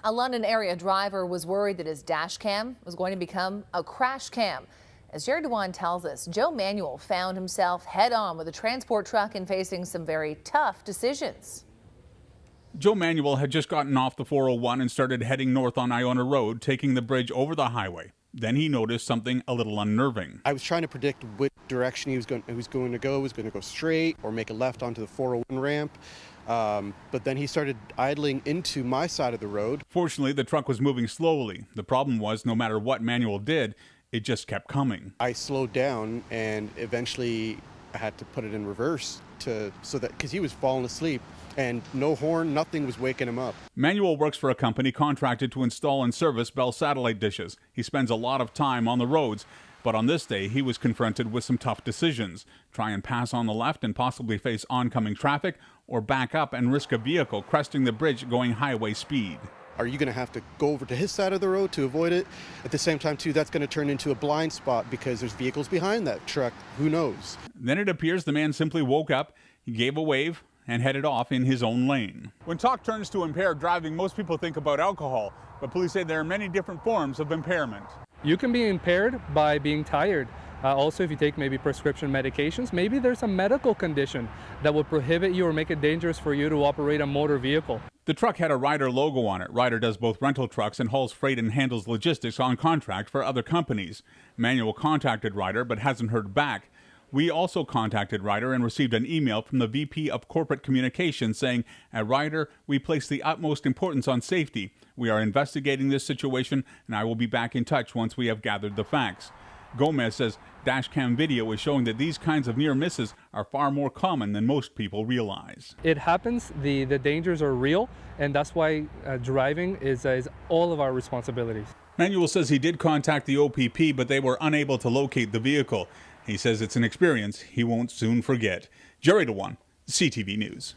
A London area driver was worried that his dash cam was going to become a crash cam. As Gerry Dewan tells us, Joe Manuel found himself head on with a transport truck and facing some very tough decisions. Joe Manuel had just gotten off the 401 and started heading north on Iona Road, taking the bridge over the highway. Then he noticed something a little unnerving. I was trying to predict which direction he was going to go. Was going to go straight or make a left onto the 401 ramp. But then he started idling into my side of the road. Fortunately, the truck was moving slowly. The problem was, no matter what Manuel did, it just kept coming. I slowed down and eventually I had to put it in reverse because he was falling asleep. And no horn, nothing was waking him up. Manuel works for a company contracted to install and service Bell satellite dishes. He spends a lot of time on the roads, but on this day he was confronted with some tough decisions. Try and pass on the left and possibly face oncoming traffic, or back up and risk a vehicle cresting the bridge going highway speed. Are you going to have to go over to his side of the road to avoid it? At the same time, too, that's going to turn into a blind spot because there's vehicles behind that truck. Who knows? Then it appears the man simply woke up, he gave a wave, and headed off in his own lane. When talk turns to impaired driving, most people think about alcohol, but police say there are many different forms of impairment. You can be impaired by being tired. Also, if you take maybe prescription medications, maybe there's a medical condition that would prohibit you or make it dangerous for you to operate a motor vehicle. The truck had a Ryder logo on it. Ryder does both rental trucks and hauls freight and handles logistics on contract for other companies. Manuel contacted Ryder but hasn't heard back. We also contacted Ryder and received an email from the VP of Corporate Communications saying, "At Ryder, we place the utmost importance on safety. We are investigating this situation and I will be back in touch once we have gathered the facts." Gomez says dashcam video is showing that these kinds of near misses are far more common than most people realize. It happens, the dangers are real, and that's why driving is all of our responsibilities. Manuel says he did contact the OPP, but they were unable to locate the vehicle. He says it's an experience he won't soon forget. Gerry Dewan, CTV News.